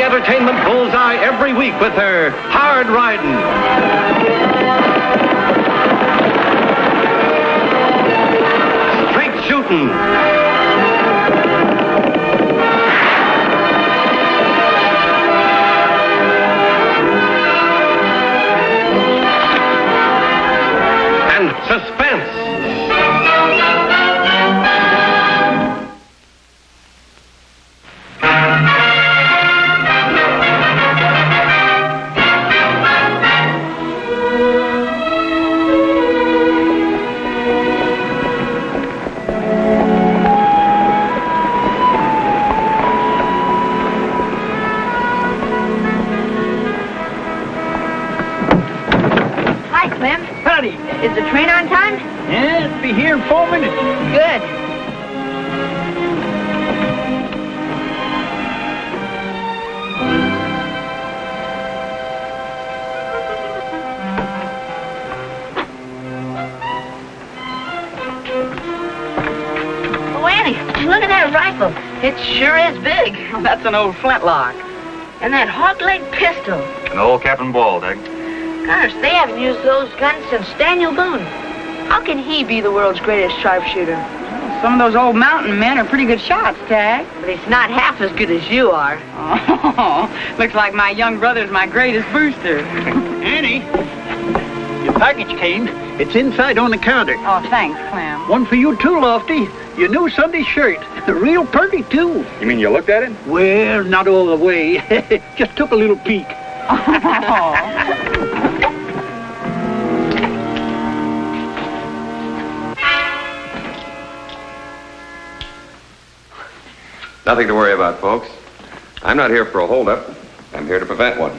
the entertainment bullseye every week with her hard riding. Straight shooting. And suspense. Is the train on time? Yeah, it'll be here in 4 minutes. Good. Oh, Annie, look at that rifle. It sure is big. That's an old flintlock. And that hawk-leg pistol. An old Captain Bald, eh? Gosh, they haven't used those guns since Daniel Boone. How can he be the world's greatest sharpshooter? Some of those old mountain men are pretty good shots, Tag. But he's not half as good as you are. Oh, looks like my young brother's my greatest booster. Annie, your package came. It's inside on the counter. Oh, thanks, Clem. One for you too, Lofty. Your new Sunday shirt. Real pretty, too. You mean you looked at it? Well, not all the way. Just took a little peek. Nothing to worry about, folks. I'm not here for a holdup. I'm here to prevent one.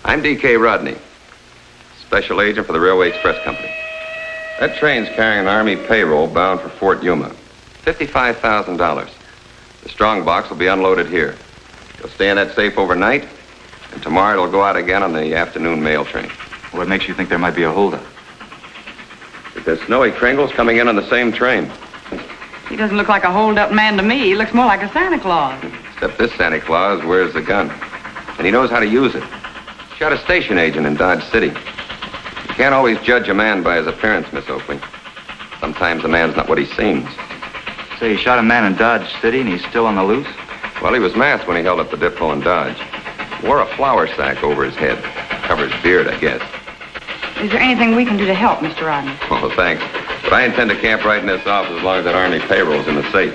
I'm D.K. Rodney, special agent for the Railway Express Company. That train's carrying an Army payroll bound for Fort Yuma. $55,000. The strong box will be unloaded here. It'll stay in that safe overnight, and tomorrow it'll go out again on the afternoon mail train. What makes you think there might be a holdup? Because Snowy Kringle's coming in on the same train. He doesn't look like a hold-up man to me. He looks more like a Santa Claus. Except this Santa Claus wears the gun. And he knows how to use it. Shot a station agent in Dodge City. You can't always judge a man by his appearance, Miss Oakley. Sometimes a man's not what he seems. Say, he shot a man in Dodge City and he's still on the loose? Well, he was masked when he held up the depot in Dodge. Wore a flour sack over his head. Covered his beard, I guess. Is there anything we can do to help, Mr. Rodney? Well, thanks. But I intend to camp right in this office as long as that Army payroll's in the safe.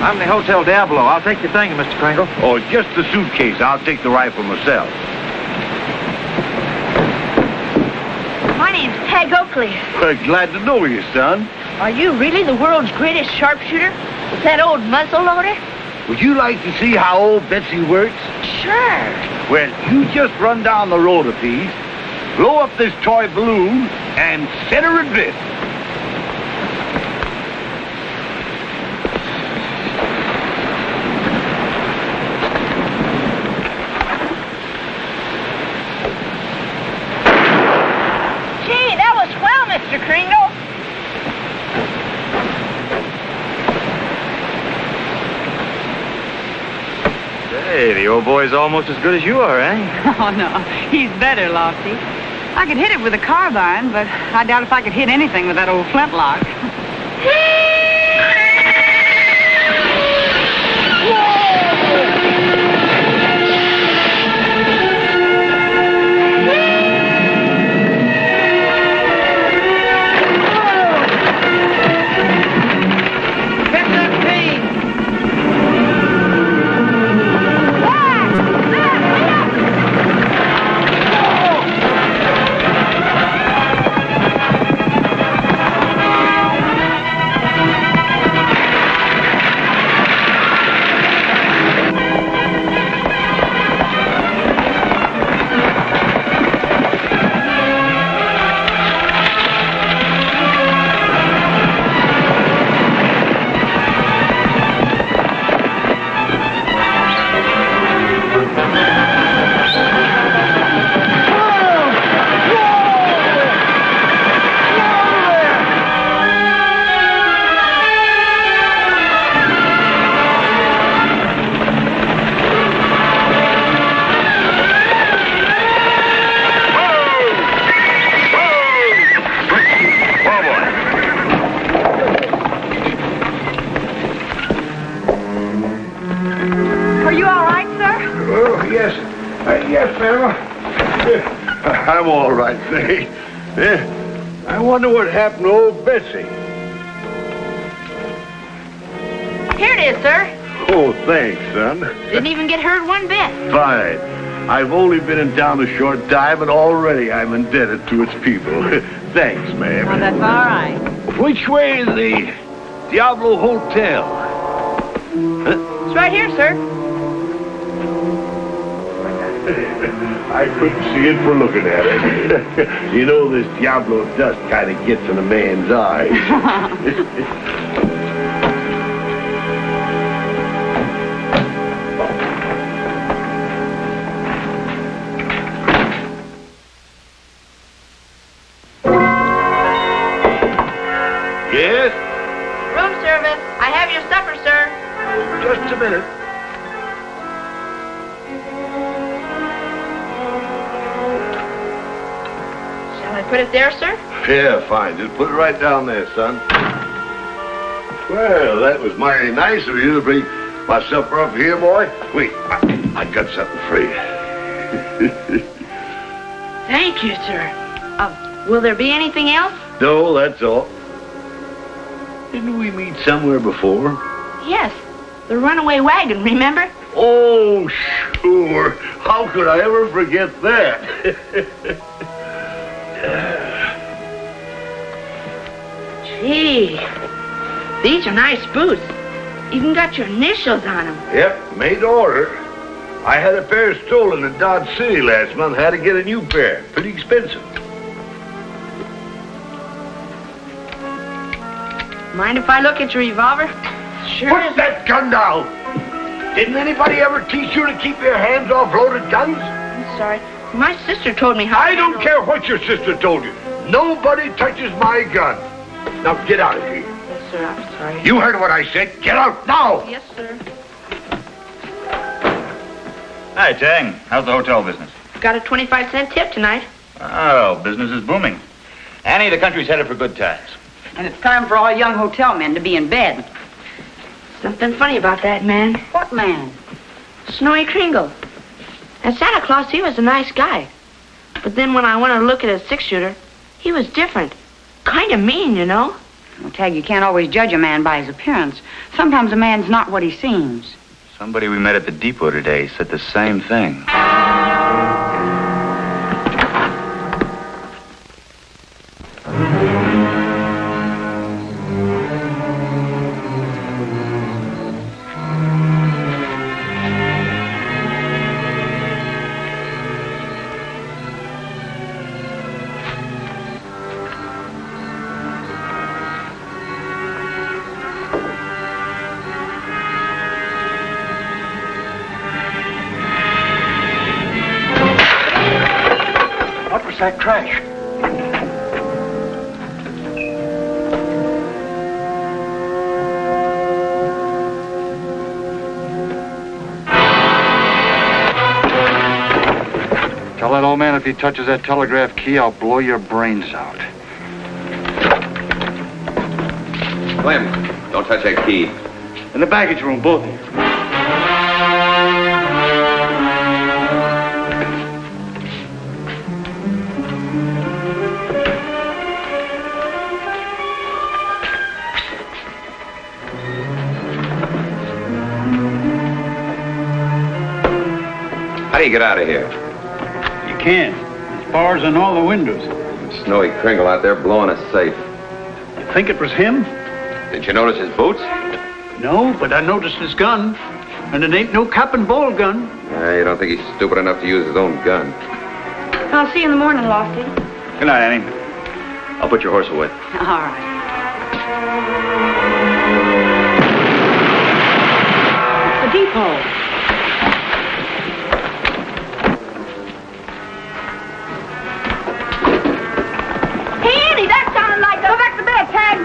I'm the Hotel Diablo. I'll take your thing, Mr. Kringle. Oh, just the suitcase. I'll take the rifle myself. My name's Tag Oakley. Glad to know you, son. Are you really the world's greatest sharpshooter? With that old muzzle loader? Would you like to see how old Betsy works? Sure. Well, you just run down the road a piece, blow up this toy balloon, and set her adrift. Mr. Kringle. Hey, the old boy's almost as good as you are, eh? Oh, no. He's better, Lofty. I could hit it with a carbine, but I doubt if I could hit anything with that old flintlock. fella? I'm all right, thanks. I wonder what happened to old Betsy. Here it is, sir. Oh, thanks, son. Didn't even get hurt one bit. Fine. I've only been in town a short time, and already I'm indebted to its people. Thanks, ma'am. Well, that's all right. Which way is the Diablo Hotel? It's right here, sir. I couldn't see it for looking at it. You know, this Diablo dust kind of gets in a man's eyes. Yes? Room service. I have your supper, sir. Just a minute. Shall I put it there, sir? Yeah, fine. Just put it right down there, son. Well, that was mighty nice of you to bring my supper up here, boy. Wait, I got something for you. Thank you, sir. Will there be anything else? No, that's all. Didn't we meet somewhere before? Yes. The runaway wagon, remember? Oh, sure. How could I ever forget that? Gee, these are nice boots. Even got your initials on them. Yep, made to order. I had a pair stolen in Dodge City last month. Had to get a new pair. Pretty expensive. Mind if I look at your revolver? Sure. Put that gun down! Didn't anybody ever teach you to keep your hands off loaded guns? I'm sorry. My sister told me how. I don't care what your sister told you. Nobody touches my gun. Now get out of here. Yes, sir. I'm sorry. You heard what I said. Get out now! Yes, sir. Hi, Tang. How's the hotel business? Got a 25-cent tip tonight. Oh, business is booming. Annie, the country's headed for good times. And it's time for all young hotel men to be in bed. Something funny about that man. What man? Snowy Kringle. And Santa Claus, he was a nice guy. But then when I went to look at his six-shooter, he was different. Kind of mean, you know. Well, Tag, you can't always judge a man by his appearance. Sometimes a man's not what he seems. Somebody we met at the depot today said the same thing. What was that crash? Tell that old man if he touches that telegraph key, I'll blow your brains out. Clem, don't touch that key. In the baggage room, both of you. How do you get out of here? You can't. There's bars on all the windows. Snowy Kringle out there blowing us safe. You think it was him? Did you notice his boots? No, but I noticed his gun. And it ain't no cap and ball gun. You don't think he's stupid enough to use his own gun? I'll see you in the morning, Lofty. Good night, Annie. I'll put your horse away. All right. It's the depot. Hey, Annie, that sounded like Go back to bed, Tag.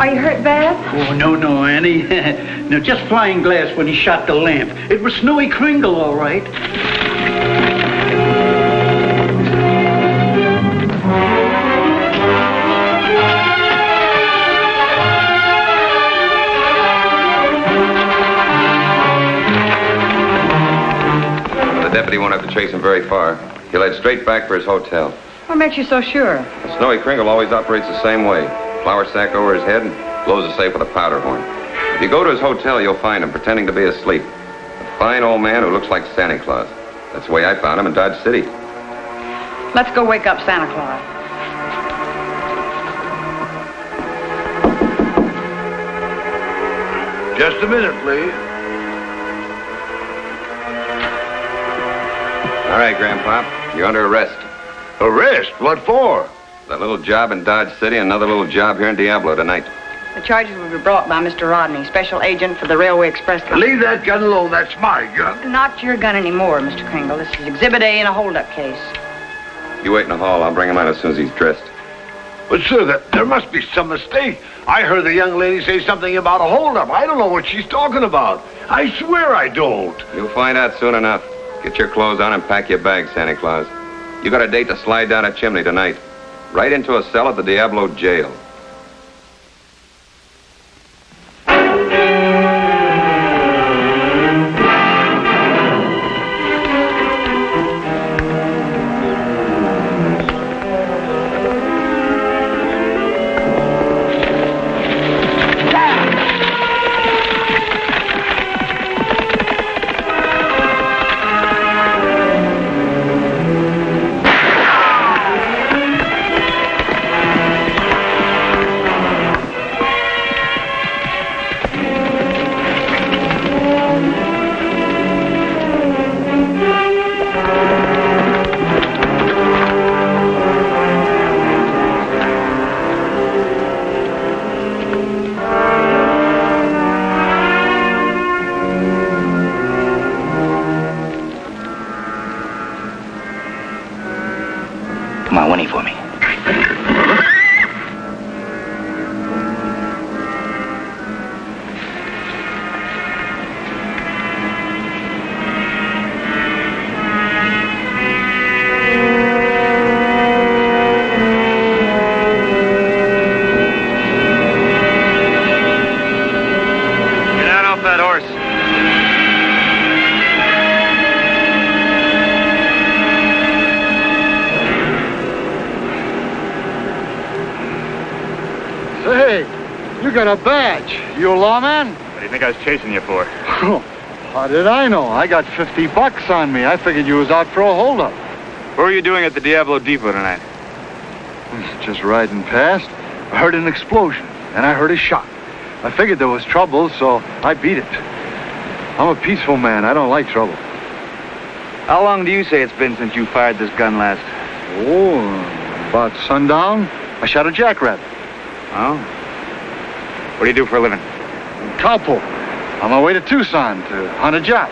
Are you hurt bad? Oh, no, Annie. No, just flying glass when he shot the lamp. It was Snowy Kringle, all right. The deputy won't have to chase him very far. He'll head straight back for his hotel. What makes you so sure? Snowy Kringle always operates the same way. Flour sack over his head and blows the safe with a powder horn. If you go to his hotel, you'll find him pretending to be asleep. A fine old man who looks like Santa Claus. That's the way I found him in Dodge City. Let's go wake up Santa Claus. Just a minute, please. All right, Grandpa, you're under arrest. Arrest? What for? That little job in Dodge City and another little job here in Diablo tonight. The charges will be brought by Mr. Rodney, special agent for the Railway Express Company. Leave that gun alone. That's my gun. Not your gun anymore, Mr. Kringle. This is Exhibit A in a holdup case. You wait in the hall. I'll bring him out as soon as he's dressed. But, sir, there must be some mistake. I heard the young lady say something about a holdup. I don't know what she's talking about. I swear I don't. You'll find out soon enough. Get your clothes on and pack your bags, Santa Claus. You got a date to slide down a chimney tonight. Right into a cell at the Diablo jail. Come on, Winnie for me. Get down off that horse. Say, you got a badge. You a lawman? What do you think I was chasing you for? How did I know? I got $50 on me. I figured you was out for a holdup. What were you doing at the Diablo Depot tonight? Just riding past. I heard an explosion, and I heard a shot. I figured there was trouble, so I beat it. I'm a peaceful man. I don't like trouble. How long do you say it's been since you fired this gun last? Oh, about sundown, I shot a jackrabbit. Oh? What do you do for a living? Cowpoke. On my way to Tucson to hunt a job.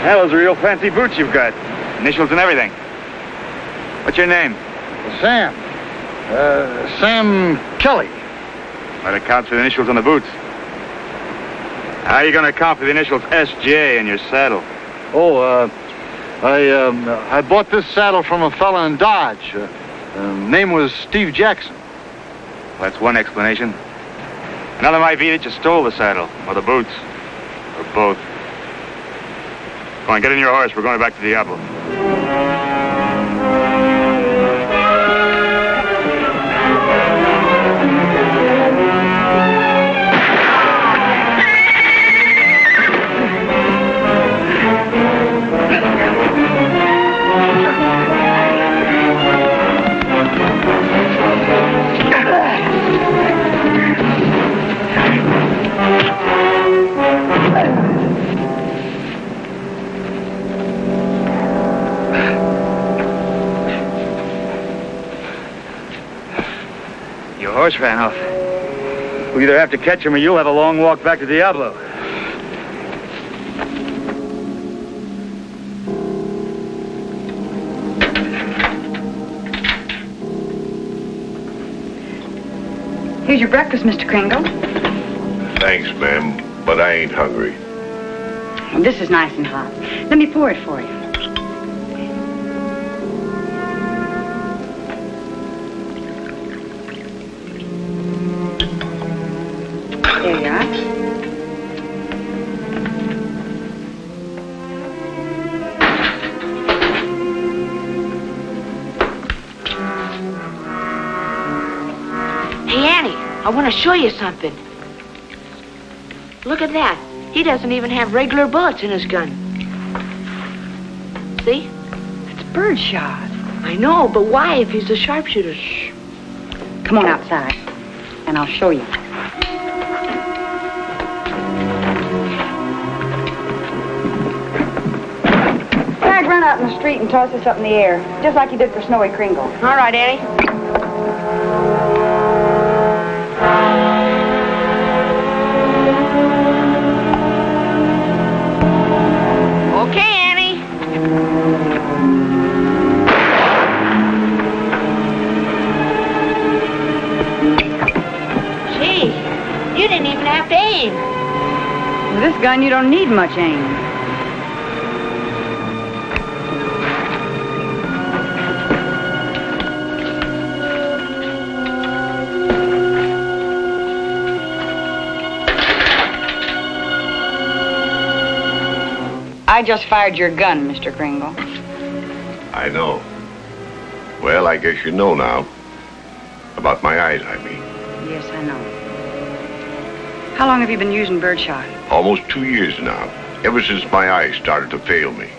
Yeah, those are real fancy boots you've got. Initials and everything. What's your name? Sam. Sam Kelly. That accounts for the initials on the boots. How are you going to account for the initials S.J. in your saddle? Oh, I bought this saddle from a fella in Dodge. Name was Steve Jackson. That's one explanation. Another might be that you stole the saddle, or the boots, or both. Go on, get in your horse. We're going back to Diablo. Your horse ran off. We'll either have to catch him or you'll have a long walk back to Diablo. Here's your breakfast, Mr. Kringle. Thanks, ma'am, but I ain't hungry. This is nice and hot. Let me pour it for you. There you are. Hey, Annie, I want to show you something. Look at that. He doesn't even have regular bullets in his gun. See? It's birdshot. I know, but why if he's a sharpshooter? Come on outside, and I'll show you. Tag, run out in the street and toss this up in the air, just like you did for Snowy Kringle. All right, Annie. Okay, Annie. Gee, you didn't even have to aim. With this gun, you don't need much aim. I just fired your gun, Mr. Kringle. I know. Well, I guess you know now. About my eyes, I mean. Yes, I know. How long have you been using birdshot? Almost 2 years now. Ever since my eyes started to fail me.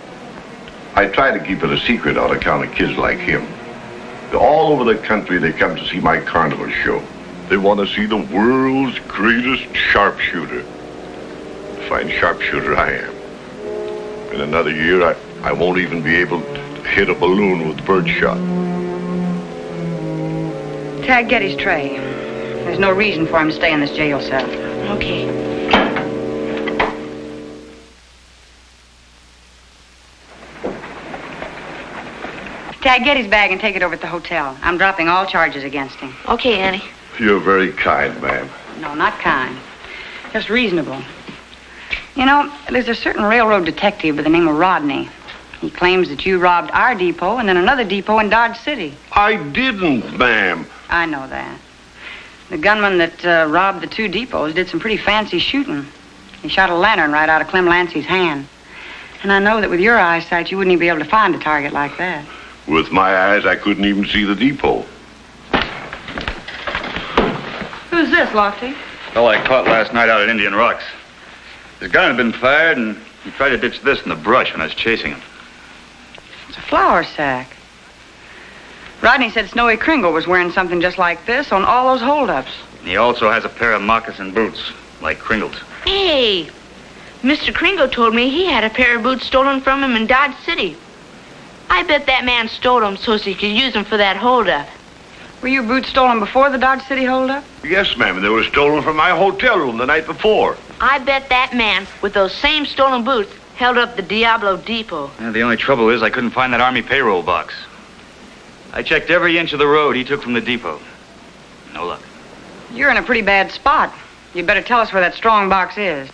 I try to keep it a secret on account of kids like him. All over the country, they come to see my carnival show. They want to see the world's greatest sharpshooter. Fine sharpshooter I am. In another year, I won't even be able to hit a balloon with birdshot. Tag, get his tray. There's no reason for him to stay in this jail cell. Okay. Tag, get his bag and take it over to the hotel. I'm dropping all charges against him. Okay, Annie. You're very kind, ma'am. No, not kind. Just reasonable. You know, there's a certain railroad detective by the name of Rodney. He claims that you robbed our depot and then another depot in Dodge City. I didn't, ma'am. I know that. The gunman that robbed the two depots did some pretty fancy shooting. He shot a lantern right out of Clem Lancy's hand. And I know that with your eyesight, you wouldn't even be able to find a target like that. With my eyes, I couldn't even see the depot. Who's this, Lofty? Fellow I caught last night out at Indian Rocks. His gun had been fired, and he tried to ditch this in the brush when I was chasing him. It's a flour sack. Rodney said Snowy Kringle was wearing something just like this on all those holdups. He also has a pair of moccasin boots, like Kringle's. Hey, Mr. Kringle told me he had a pair of boots stolen from him in Dodge City. I bet that man stole them so he could use them for that holdup. Were your boots stolen before the Dodge City holdup? Yes, ma'am. They were stolen from my hotel room the night before. I bet that man with those same stolen boots held up the Diablo Depot. Yeah, the only trouble is I couldn't find that Army payroll box. I checked every inch of the road he took from the depot. No luck. You're in a pretty bad spot. You'd better tell us where that strong box is.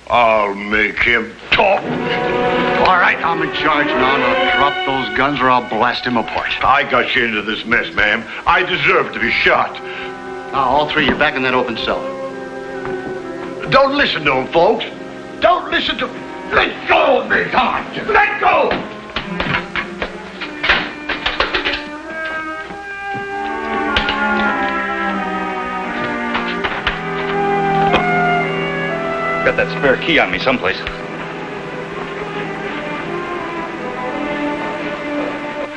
I'll make him talk. All right, I'm in charge now. Now drop those guns or I'll blast him apart. I got you into this mess, ma'am. I deserve to be shot. Now, all three, you're back in that open cell. Don't listen to him, folks. Don't listen to... Let go of me! Come on, let go! Got that spare key on me someplace.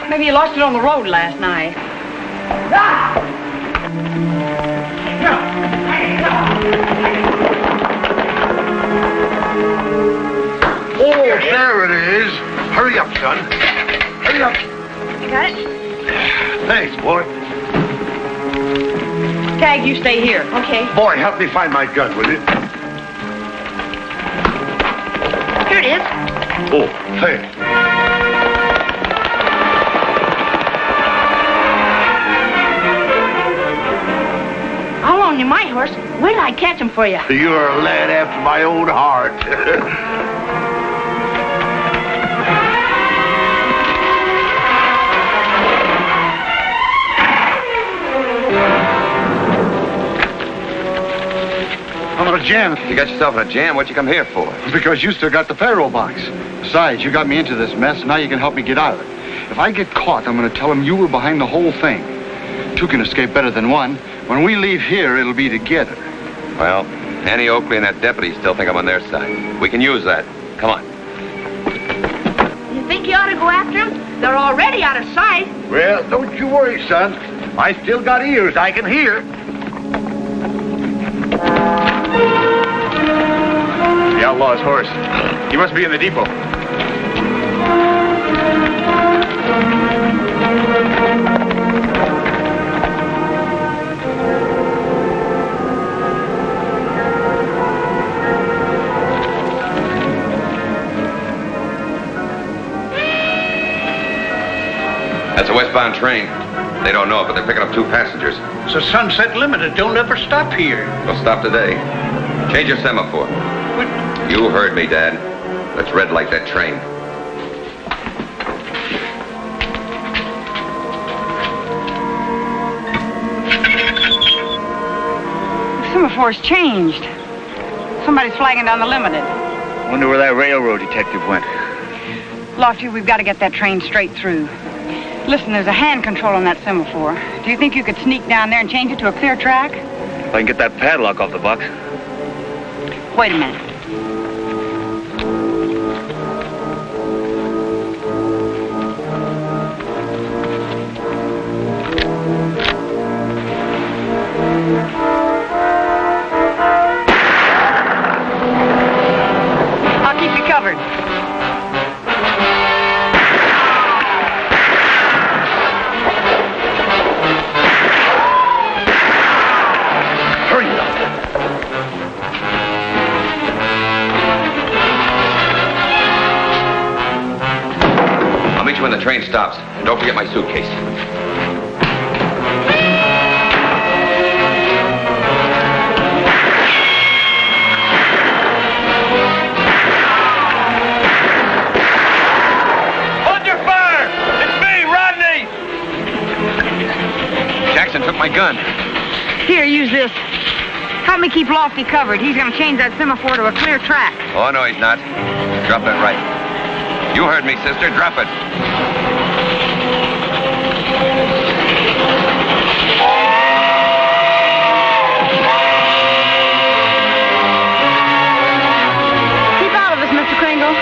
Maybe you lost it on the road last night. Oh, there it is. Hurry up, son. Hurry up. You got it? Thanks, boy. Tag, you stay here. Okay. Boy, help me find my gun, will you? Here it is. Oh, thanks. you my horse. Wait till I catch him for you. You're a lad after my own heart. I'm in a jam. You got yourself in a jam. What'd you come here for? Because you still got the payroll box. Besides, you got me into this mess. Now you can help me get out of it. If I get caught, I'm going to tell them you were behind the whole thing. Two can escape better than one. When we leave here, it'll be together. Well, Annie Oakley and that deputy still think I'm on their side. We can use that. Come on. You think you ought to go after them? They're already out of sight. Well, don't you worry, son. I still got ears. I can hear. The outlaw's horse. He must be in the depot. That's a westbound train. They don't know it, but they're picking up 2 passengers. It's a Sunset Limited. Don't ever stop here. They'll stop today. Change your semaphore. What? You heard me, Dad. Let's red light that train. The semaphore's changed. Somebody's flagging down the limited. Wonder where that railroad detective went. Lofty, we've got to get that train straight through. Listen, there's a hand control on that semaphore. Do you think you could sneak down there and change it to a clear track? If I can get that padlock off the box. Wait a minute. I'll keep you covered. When the train stops. And don't forget my suitcase. Hold your fire! It's me, Rodney! Jackson took my gun. Here, use this. Help me keep Lofty covered. He's going to change that semaphore to a clear track. Oh, no, he's not. Drop that right. You heard me, sister. Drop it. Keep out of this, Mr. Kringle.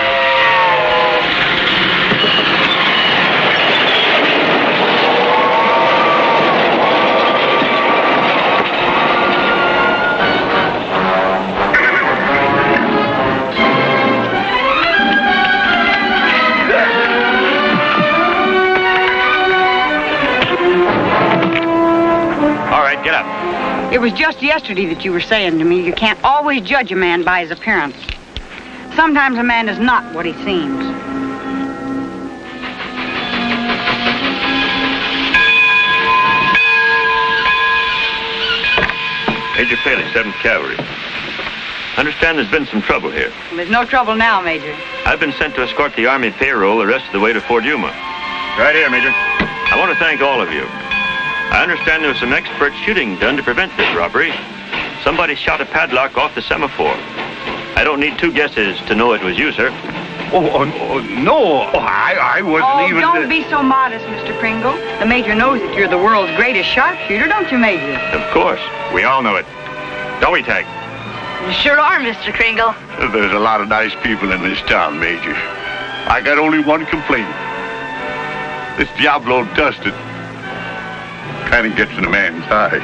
Get up. It was just yesterday that you were saying to me you can't always judge a man by his appearance. Sometimes a man is not what he seems. Major Paley, 7th Cavalry. Understand there's been some trouble here. Well, there's no trouble now, Major. I've been sent to escort the Army payroll the rest of the way to Fort Yuma. Right here, Major. I want to thank all of you. I understand there was some expert shooting done to prevent this robbery. Somebody shot a padlock off the semaphore. I don't need 2 guesses to know it was you, sir. No. I wasn't even... Don't be so modest, Mr. Kringle. The Major knows that you're the world's greatest sharpshooter, don't you, Major? Of course. We all know it. Don't we, Tag? You sure are, Mr. Kringle. There's a lot of nice people in this town, Major. I got only one complaint. This Diablo dusted kind of gets in a man's eye.